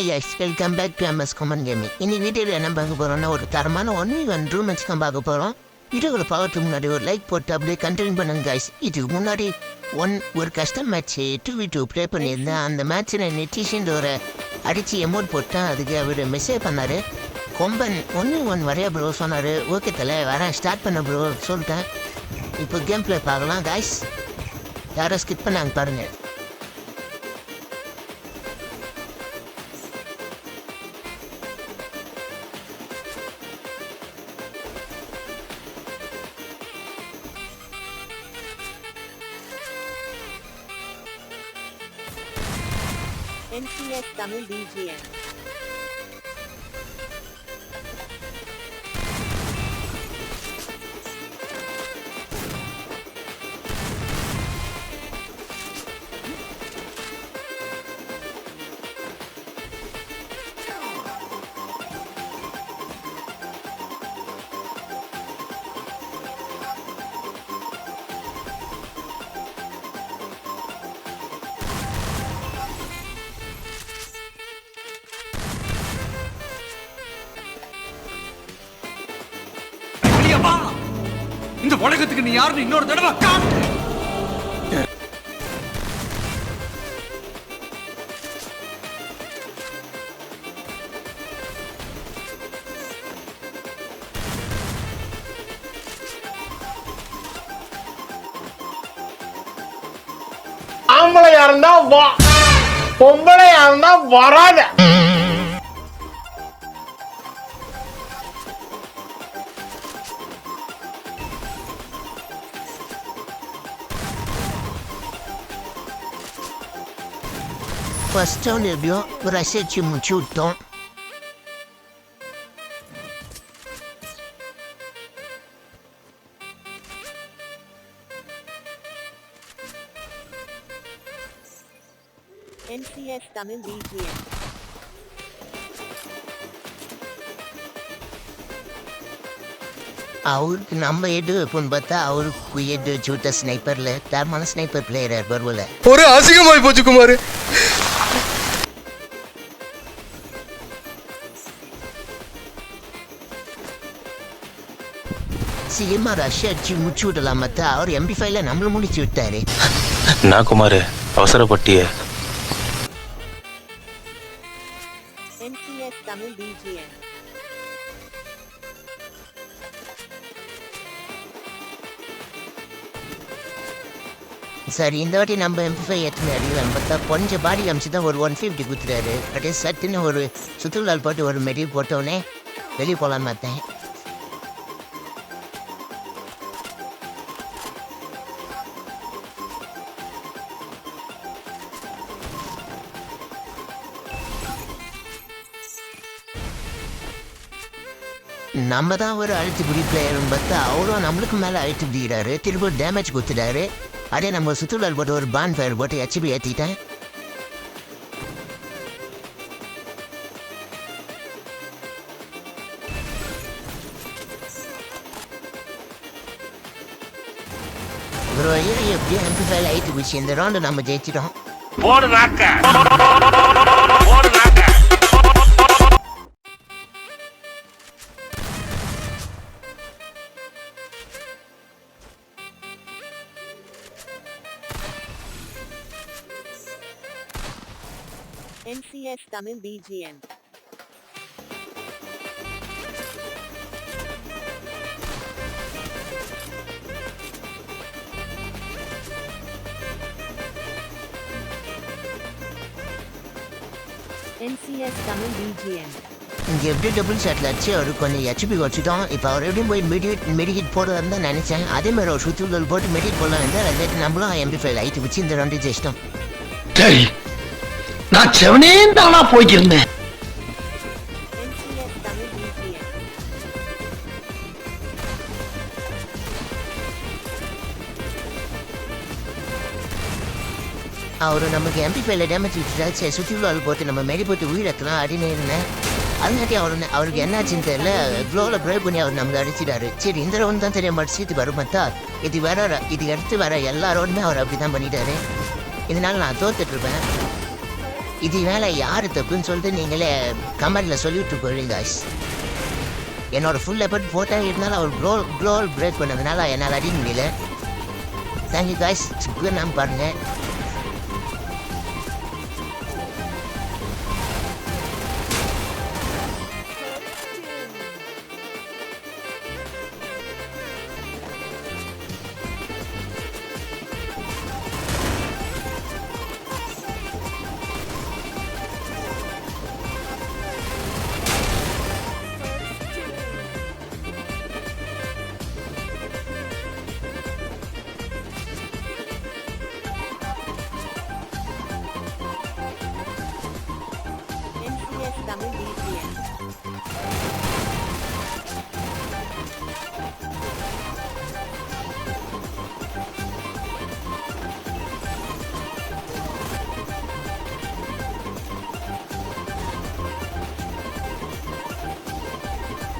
Hi guys, welcome back to MS Common Gaming. இன்னைக்கு வீடியோவில் என்ன பார்க்க போகிறோம்னா ஒரு தரமான 1v1 ரூம் மேட்ச் தான் பார்க்க போகிறோம். வீடியோவில் பார்க்கறதுக்கு முன்னாடி ஒரு லைக் போட்டு அப்படியே கண்டினியூ பண்ணுங்க guys. இதுக்கு முன்னாடி ஒரு கஸ்டம் மேட்ச் 2v2 ப்ளே பண்ணியிருந்தேன். அந்த மேட்ச்சில் நெட்டிஷன் ஒரு அடித்து எமௌண்ட் போட்டேன். அதுக்கு அவர் மெசேஜ் பண்ணார். கொம்பன் 1v1 வரையா ப்ரோ சொன்னார். ஓகே தலை வரேன் ஸ்டார்ட் பண்ண ப்ரோ சொல்லிட்டேன். இப்போ கேம் ப்ளே பார்க்கலாம் guys. யாரும் ஸ்கிப் பண்ணாங்க பாருங்கள். NCS Tamil BGM. இந்த உலகத்துக்கு நீ யாருன்னு இன்னொரு தடவை காட்டு. ஆம்பளையா இருந்தா வா, பொம்பளையா இருந்தா வராத. ஃபர்ஸ்ட் ரவுண்ட் எப்படியோ ஒரு அசைச்சு முடிச்சு விட்டோம். NCS Tamil BGM. அவருக்கு நம்ம எடு வைப்போம்னு பார்த்தா அவருக்கு எடு வச்சு விட்ட ஸ்னைப்பரில் தரமான ஸ்னைப்பர் பிளேயர் பரவாயில்ல. ஒரு அசிங்கமாய் போச்சு குமார். சீக்கிரமா ரஷ்யா அடிச்சு முடிச்சு விடலாம் பார்த்தா அவர் MP5ல நம்மள முடிச்சு விட்டாரு. நான் குமார் அவசரப்பட்டிய. NCS Tamil BGM. சரி இந்த வாட்டி நம்ம MP5 எத்தனை அடிக்கலாம் பார்த்தா கொஞ்சம் பாடி அமிச்சு தான் ஒரு 150 கொடுத்துட்டாரு. அப்படியே சட்டுன்னு ஒரு சுற்றுலால் போட்டு ஒரு மெடி போட்டோடனே வெளியே போகலான்னு பார்த்தேன். நம்ம தான் ஒரு அழுத்தி பிடி பிளேயர்னு பார்த்தா அவரும் நம்மளுக்கு மேலே அழுத்தி பிடிக்கிறாரு. திரும்ப டேமேஜ் கொடுத்துட்டாரு. அதே நம்ம சுற்றுலால் போட்டு ஒரு பான் ஃபயர் போட்டு HP ஏற்றிட்டேன். ஒரு எப்படியும் MP5 ஆயிட்டு போச்சு. இந்த ரவுண்டு நம்ம ஜெயிச்சிட்டோம். NCS Tamil BGM. NCS Tamil BGM. இங்கே எப்படி டபுள் ஷாட்டில் அடிச்சு அவருக்கு கொஞ்சம் HP வச்சுட்டோம். இப்போ அவர் எப்படியும் போய் மெடிக்கேட் போடுறதுன்னு தான் நினச்சேன். அதேமாதிரி ஒரு சுற்றுலா போட்டு மெடிக்கேட் போடலாம் இருந்தால் அதை நம்மளும் MP5 ஆயிட்டு வச்சு இந்த ரெண்டு ஜெயிச்சிட்டோம். சரி நான் செவனே தானா போய்க்கிருந்தேன். NCS Tamil BGM. அவர் நமக்கு MP5ல டேமேஜ் வச்சுட்டாச்சு. சுற்றுலாவில் போட்டு நம்ம மெடி போட்டு உயிரக்கலாம் அப்படின்னு இருந்தேன். அதுங்காட்டி அவருக்கு என்னாச்சுன்னு தெரியல. க்ளோவில் ப்ரே பண்ணி அவர் நம்மளை அடிச்சிட்டாரு. சரி இந்த ரவுண்ட் தான் தெரியாம அடிச்சுட்டு வரும் பார்த்தா இது அடுத்து வர எல்லா ரவுண்டுமே அவர் அப்படி தான் பண்ணிட்டாரு. இதனால நான் தோத்துட்ருப்பேன். இதனால யாரு தப்புன்னு சொல்லிட்டு நீங்களே கமெண்ட்ல சொல்லிட்டு போயிடுங்க guys. என்னோட ஃபுல் எஃபர்ட் போட்டா இருந்தாலும் அவர் க்ளோல் பிரேக் பண்ணதுனால என்னால் அடிக்க முடியல. Thank you guys. நம்ம பாருங்க. NCS Tamil BGM.